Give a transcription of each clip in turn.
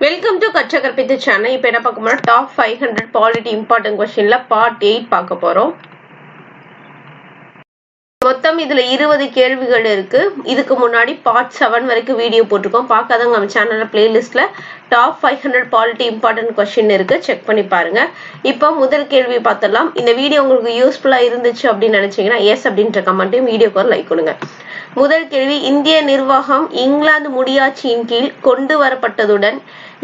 Welcome to கற்ற கற்பித்த channel. இப்போ என்ன பார்க்க போறோம், டாப் 500 பாலிட்டி இம்பார்ட்டன்ட் கொஸ்டின்ல பார்ட் 8 பார்க்க போறோம். மொத்தம் இதுல 20 கேள்விகள் இருக்கு. இதுக்கு முன்னாடி பார்ட் 7 வரைக்கும் வீடியோ போட்டிருக்கோம். பார்க்காதவங்க நம்ம சேனல்ல பிளேலிஸ்ட்ல டாப் 500 பாலிட்டி இம்பார்ட்டன்ட் கொஸ்டின் இருக்கு, செக் பண்ணி பாருங்க. இப்போ முதல் கேள்வி பார்த்துடலாம். இந்த வீடியோ உங்களுக்கு யூஸ்ஃபுல்லா இருந்துச்சு அப்படின்னு நினைச்சீங்கன்னா எஸ் அப்படின்ற கமெண்ட்டையும் வீடியோக்கு ஒரு லைக் கொடுங்க. முதல் கேள்வி, இந்திய நிர்வாகம் இங்கிலாந்து முடியாட்சியின் கீழ் கொண்டு வரப்பட்டதுடன்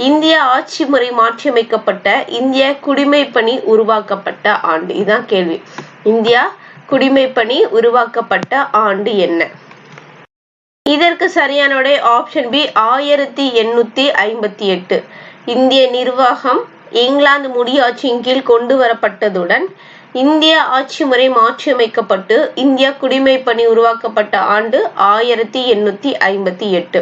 இந்திய ஆட்சி முறை மாற்றியமைக்கப்பட்ட இந்திய குடிமைப்பணி உருவாக்கப்பட்ட ஆண்டு. இதுதான் கேள்வி. இந்தியா குடிமைப்பணி உருவாக்கப்பட்ட ஆண்டு என்ன? இதற்கு சரியான விடை ஆப்ஷன் பி 1858. இந்திய நிர்வாகம் இங்கிலாந்து முடியாட்சியின் கீழ் கொண்டு வரப்பட்டதுடன் இந்திய ஆட்சி முறை மாற்றியமைக்கப்பட்டு இந்திய குடிமைப்பணி உருவாக்கப்பட்ட ஆண்டு 1858.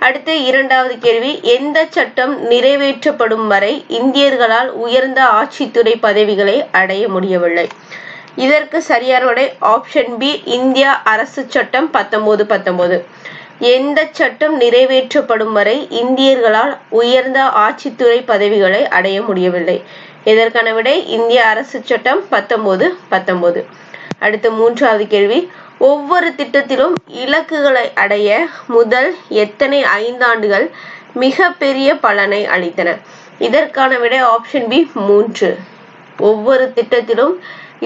அடுத்து இரண்டாவது கேள்வி, எந்த சட்டம் நிறைவேற்றப்படும் வரை இந்தியர்களால் உயர்ந்த ஆட்சித்துறை பதவிகளை அடைய முடியவில்லை? இதற்கு சரியான விடை ஆப்ஷன் பி இந்திய அரசு சட்டம் 1919. எந்த சட்டம் நிறைவேற்றப்படும் வரை இந்தியர்களால் உயர்ந்த ஆட்சித்துறை பதவிகளை அடைய முடியவில்லை? இதற்கான விடை இந்திய அரசு சட்டம் 1919. அடுத்து மூன்றாவது கேள்வி, ஒவ்வொரு திட்டத்திலும் இலக்குகளை அடைய முதல் எத்தனை 5 ஆண்டுகள் மிக பெரிய பலனை அளித்தன? இதற்கான விடை ஆப்ஷன் பி 3. ஒவ்வொரு திட்டத்திலும்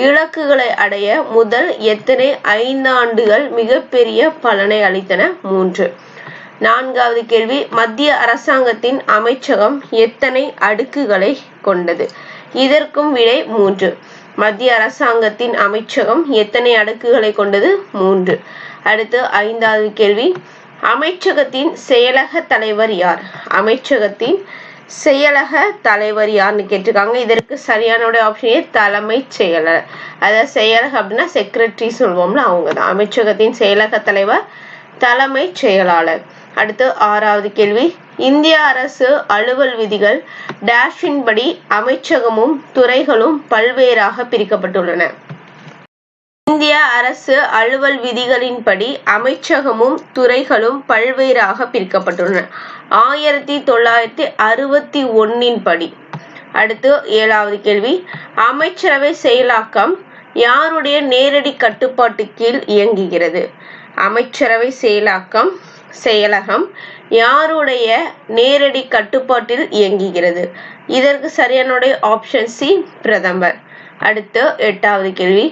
இலக்குகளை அடைய முதல் எத்தனை 5 ஆண்டுகள் மிகப்பெரிய பலனை அளித்தன? 3. நான்காவது கேள்வி, மத்திய அரசாங்கத்தின் அமைச்சகம் எத்தனை அடுக்குகளை கொண்டது? இதற்கும் விடை 3. மத்திய அரசாங்கத்தின் அமைச்சகம் எத்தனை அடுக்குகளை கொண்டது? 3. அடுத்து ஐந்தாவது கேள்வி, அமைச்சகத்தின் செயலக தலைவர் யார்? அமைச்சகத்தின் செயலக தலைவர் யாருன்னு கேட்டிருக்காங்க. இதற்கு சரியான ஆப்ஷன் ஏ தலைமைச் செயலர். அதாவது செயலக அப்படின்னா செக்ரட்டரி சொல்வோம்ல, அவங்க தான். அமைச்சகத்தின் செயலக தலைவர் தலைமைச் செயலாளர். அடுத்து ஆறாவது கேள்வி, இந்திய அரசு அலுவல் விதிகள் டேஷின் படி அமைச்சகமும் துறைகளும் பல்வேறாக பிரிக்கப்பட்டுள்ளன. இந்திய அரசு அலுவல் விதிகளின்படி அமைச்சகமும் துறைகளும் பல்வேறாக பிரிக்கப்பட்டுள்ளன 1961 படி. அடுத்து ஏழாவது கேள்வி, அமைச்சரவை செயலாக்கம் யாருடைய நேரடி கட்டுப்பாட்டு கீழ் இயங்குகிறது? அமைச்சரவை செயலகம் யாருடைய நேரடி கட்டுப்பாட்டில் இயங்குகிறது? இதற்கு சரியான ஆப்ஷன் சி பிரதமர். அடுத்து எட்டாவது கேள்வி,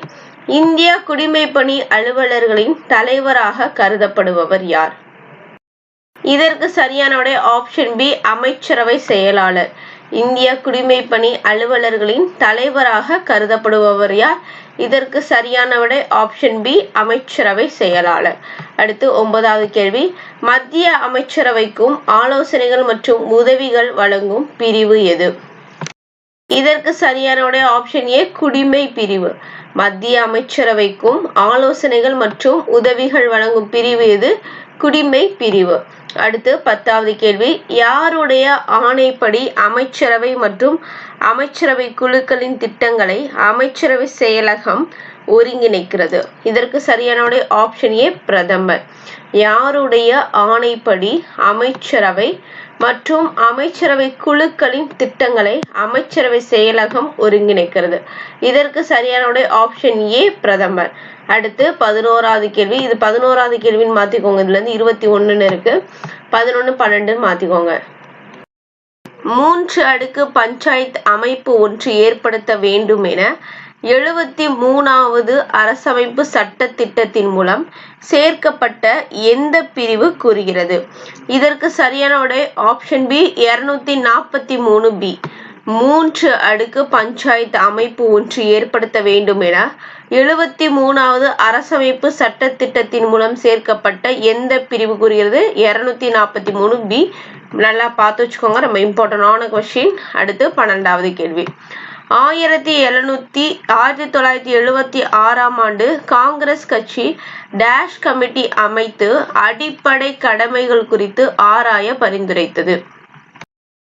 இந்திய குடிமைப்பணி அலுவலர்களின் தலைவராக கருதப்படுபவர் யார்? இதற்கு சரியான ஆப்ஷன் பி அமைச்சரவை செயலாளர். இந்திய குடிமைப்பணி அலுவலர்களின் தலைவராக கருதப்படுபவர் யார்? இதற்கு சரியான விடை ஆப்ஷன் பி அமைச்சரவை செயலாளர். அடுத்து 9வது கேள்வி, மத்திய அமைச்சரவைக்கும் ஆலோசனைகள் மற்றும் உதவிகள் வழங்கும் பிரிவு எது? இதற்கு சரியான ஆப்ஷன் ஏ குடிமை பிரிவு. மத்திய அமைச்சரவைக்கும் ஆலோசனைகள் மற்றும் உதவிகள் வழங்கும் பிரிவு எது? குடிமை பிரிவு. அடுத்து 10வது கேள்வி, யாருடைய ஆணைப்படி அமைச்சரவை மற்றும் அமைச்சரவை குழுக்களின் திட்டங்களை அமைச்சரவை செயலகம் ஒருங்கிணைக்கிறது? இதற்கு சரியான ஆப்ஷன் ஏ பிரதமர். யாருடைய ஆணைப்படி அமைச்சரவை மற்றும் அமைச்சரவை குழுக்களின் திட்டங்களை அமைச்சரவை செயலகம் ஒருங்கிணைக்கிறது? இதற்கு சரியான ஆப்ஷன் ஏ பிரதமர். அடுத்து 11வது கேள்வி, இது 11வது கேள்வின்னு மாத்திக்கோங்க. இதுல இருந்து 21 இருக்கு, 11 12 மாத்திக்கோங்க. 3 அடுக்கு பஞ்சாயத்து அமைப்பு ஒன்று ஏற்படுத்த வேண்டும் என 73வது அரசமைப்பு சட்ட திட்டத்தின் மூலம் சேர்க்கப்பட்ட எந்த பிரிவு கூறுகிறது? இதற்கு சரியான ஆப்ஷன் பி 243 பி. 3 அடுக்கு பஞ்சாயத்து அமைப்பு ஒன்று ஏற்படுத்த வேண்டும் என 73வது அரசமைப்பு சட்ட திட்டத்தின் மூலம் சேர்க்கப்பட்ட எந்த பிரிவு கூறுகிறது? 243 பி. நல்லா பார்த்து வச்சுக்கோங்க, ரொம்ப இம்பார்ட்டன்டான கொஸ்டின். அடுத்து 12வது கேள்வி, 1976ஆம் ஆண்டு காங்கிரஸ் கட்சி டேஷ் கமிட்டி அமைத்து அடிப்படை கடமைகள் குறித்து ஆராய பரிந்துரைத்தது?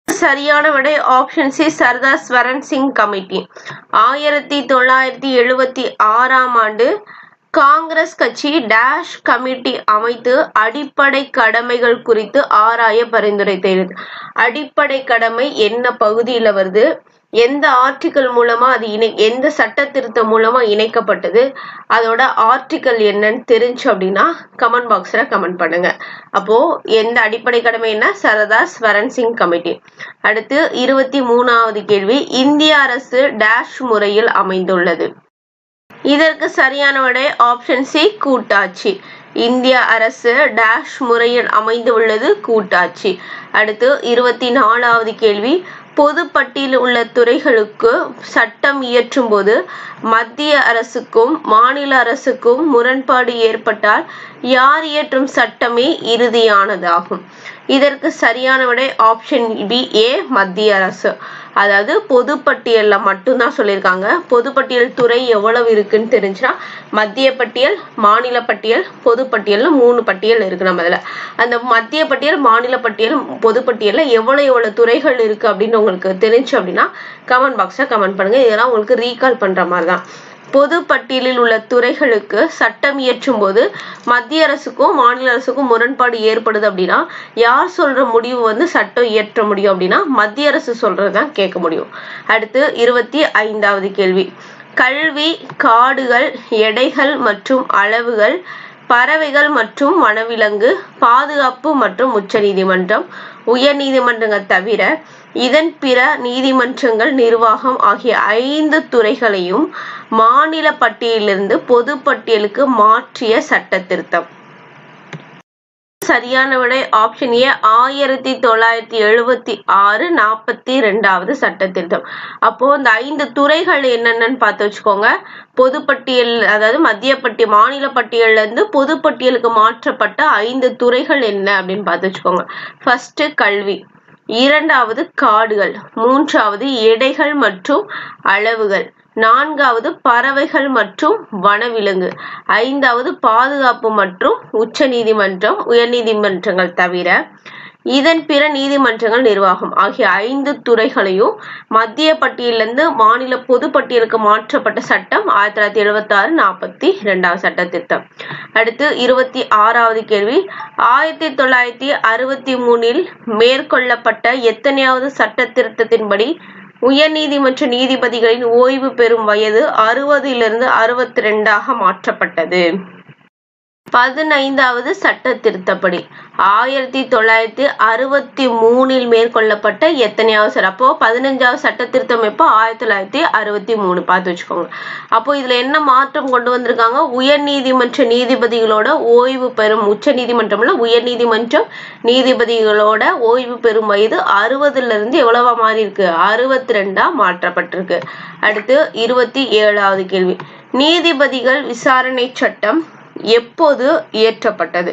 சரியான விடை option C Sardar Swaran Singh committee. 1976ஆம் ஆண்டு காங்கிரஸ் கட்சி டேஷ் கமிட்டி அமைத்து அடிப்படை கடமைகள் குறித்து ஆராய பரிந்துரைத்தது. அடிப்படை கடமை என்ன பகுதியில வருது, எந்த ஆர்டிக்கல் மூலமா அது எந்த சட்ட திருத்தம் மூலமா இணைக்கப்பட்டது, அதோட ஆர்டிக்கல் என்னன்னு தெரிஞ்சு அப்படின்னா கமெண்ட் பாக்ஸ்ல கமெண்ட் பண்ணுங்க. அப்போ எந்த அடிப்படை கடமை என்ன, சர்தார் ஸ்வரன் சிங் கமிட்டி. அடுத்து 23வது கேள்வி, இந்திய அரசு டேஷ் முறையில் அமைந்துள்ளது. இதற்கு சரியான விடை ஆப்ஷன் சி, கூட்டாட்சி. இந்திய அரசு டேஷ் முறையில் அமைந்துள்ளது கூட்டாட்சி. அடுத்து 24வது கேள்வி, பொதுப்பட்டியலில் உள்ள துறைகளுக்கு சட்டம் இயற்றும் போது மத்திய அரசுக்கும் மாநில அரசுக்கும் முரண்பாடு ஏற்பட்டால் யார் இயற்றும் சட்டமே இறுதியானதாகும். இதற்கு சரியான விடை ஆப்ஷன் பி, ஏ, மத்திய அரசு. அதாவது பொதுப்பட்டியல்ல மட்டும்தான் சொல்லியிருக்காங்க. பொதுப்பட்டியல் துறை எவ்வளவு இருக்குன்னு தெரிஞ்சுன்னா மத்திய பட்டியல், மாநில பட்டியல், பொதுப்பட்டியல்னு 3 பட்டியல் இருக்கு நம்ம இதுல. அந்த மத்திய பட்டியல், மாநில பட்டியல், பொதுப்பட்டியல்ல எவ்வளவு துறைகள் இருக்கு அப்படின்னு உங்களுக்கு தெரிஞ்சு அப்படின்னா கமெண்ட் பாக்ஸ்ல கமெண்ட் பண்ணுங்க. இதெல்லாம் உங்களுக்கு ரீகால் பண்ற மாதிரி தான். பொது பட்டியலில் உள்ள துறைகளுக்கு சட்டம் இயற்றும் போது மத்திய அரசுக்கும் மாநில அரசுக்கும் முரண்பாடு ஏற்படுது அப்படின்னா யார் சொல்ற முடிவு சட்டம் இயற்ற முடியும் அப்படின்னா மத்திய அரசு சொல்றதுதான் கேட்க முடியும். அடுத்து 25வது கேள்வி, கல்வி, காடுகள், எடைகள் மற்றும் அளவுகள், பறவைகள் மற்றும் வனவிலங்கு, பாதுகாப்பு மற்றும் உச்சநீதிமன்றம், உயர் நீதிமன்றங்கள் தவிர இதன் பிற நீதிமன்றங்கள் நிர்வாகம் ஆகிய 5 துறைகளையும் மாநில பட்டியலிலிருந்து பொது பட்டியலுக்கு மாற்றிய சட்ட திருத்தம். சரியான விடை ஆப்ஷன் ஏ, 1976 42வது சட்ட திருத்தம். அப்போ இந்த 5 துறைகள் என்னென்னு பார்த்து வச்சுக்கோங்க. பொதுப்பட்டியல், அதாவது மத்திய பட்டியல், மாநில பட்டியல்ல இருந்து பொது பட்டியலுக்கு மாற்றப்பட்ட 5 துறைகள் என்ன அப்படின்னு பார்த்து வச்சுக்கோங்க. ஃபர்ஸ்ட் கல்வி, 2வது காடுகள், 3வது எடைகள் மற்றும் அளவுகள், 4வது பறவைகள் மற்றும் வனவிலங்கு, 5வது பாதுகாப்பு மற்றும் உச்ச நீதிமன்றம் உயர் நீதிமன்றங்கள் தவிர இதன் பிற நீதிமன்றங்கள் நிர்வாகம் ஆகிய 5 துறைகளையும் மத்திய பட்டியலிருந்து மாநில பொது பட்டியலுக்கு மாற்றப்பட்ட சட்டம் 1976 42வது சட்ட திருத்தம். அடுத்து 26வது கேள்வி, 1963 மேற்கொள்ளப்பட்ட எத்தனையாவது சட்ட திருத்தத்தின்படி உயர் நீதிமன்ற நீதிபதிகளின் ஓய்வு பெறும் வயது 60லிருந்து 62ஆக மாற்றப்பட்டது? 15வது சட்ட திருத்தப்படி 1963 மேற்கொள்ளப்பட்ட எத்தனையாவது அப்போ 15வது சட்ட திருத்தம் எப்போ 1963 பார்த்து வச்சுக்கோங்க. அப்போ இதுல என்ன மாற்றம் கொண்டு வந்திருக்காங்க, உயர் நீதிமன்ற நீதிபதிகளோட ஓய்வு பெறும், உச்ச நீதிமன்றம்ல உயர் நீதிமன்றம் நீதிபதிகளோட ஓய்வு பெறும் வயது 60லிருந்து எவ்வளவா மாறி இருக்கு, 62ஆ மாற்றப்பட்டிருக்கு. அடுத்து 27வது கேள்வி, நீதிபதிகள் விசாரணை சட்டம் எப்போது இயற்றப்பட்டது?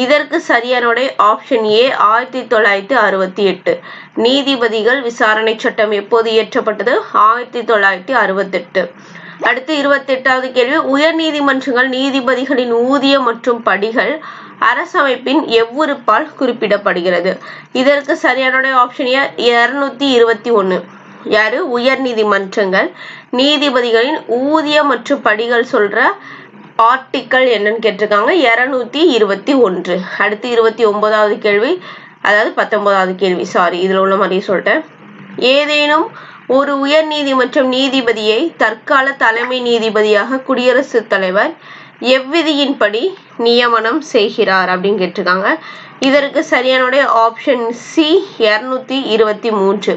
இதற்கு சரியான விடை ஆப்ஷன் ஏ, 1968. நீதிபதிகள் விசாரணை சட்டம் எப்போது இயற்றப்பட்டது? 1968. அடுத்து 28வது கேள்வி, உயர் நீதிமன்றங்கள் நீதிபதிகளின் ஊதியம் மற்றும் படிகள் அரசமைப்பின் எவ்வுறுப்பால் குறிப்பிடப்படுகிறது? இதற்கு சரியான விடை ஆப்ஷன் ஏ, 221. யாரு? உயர் நீதிமன்றங்கள் நீதிபதிகளின் ஊதியம் மற்றும் படிகள் சொல்ற ஆர்டிக்கல் என்னன்னு கேட்டிருக்காங்க, 221. அடுத்து 29வது கேள்வி, அதாவது 19வது கேள்வி, சாரி இதுல உள்ள மாதிரியே சொல்லிட்டேன். ஏதேனும் ஒரு உயர் நீதிமன்றம் நீதிபதியை தற்கால தலைமை நீதிபதியாக குடியரசுத் தலைவர் எவ்விதியின்படி நியமனம் செய்கிறார் அப்படின்னு கேட்டிருக்காங்க. இதற்கு சரியான ஆப்ஷன் சி, 223.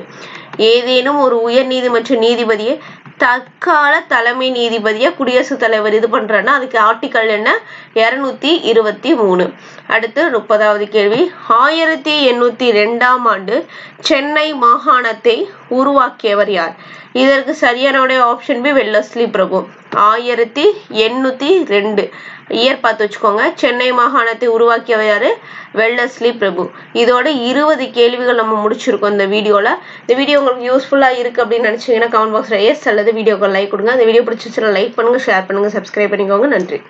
ஏதேனும் ஒரு உயர் நீதிமன்ற நீதிபதியை தற்கால தலைமை நீதிபதியா குடியரசுத் தலைவர் இது பண்றேன்னா அதுக்கு ஆர்டிக்கல் என்ன, 223. அடுத்து 30வது கேள்வி, 1802ஆம் ஆண்டு சென்னை மாகாணத்தை உருவாக்கியவர் யார்? இதற்கு சரியான ஆப்ஷன் பி, வெல்லஸ்லி பிரபு. 1802 இயர் பார்த்து வச்சுக்கோங்க. சென்னை மாகாணத்தை உருவாக்கியவர் யாரு? வெல்லஸ்லி பிரபு. இதோட 20 கேள்விகள் நம்ம முடிச்சிருக்கோம் இந்த வீடியோல. இந்த வீடியோ உங்களுக்கு யூஸ்ஃபுல்லா இருக்கு அப்படின்னு நினைச்சீங்கன்னா கமெண்ட் பாக்ஸ்ல எஸ் அல்லது வீடியோக்கு லைக் கொடுங்க. இந்த வீடியோ பிடிச்சிச்சுன்னா லைக் பண்ணுங்க, ஷேர் பண்ணுங்க, சப்ஸ்கிரைப் பண்ணிக்கோங்க. நன்றி.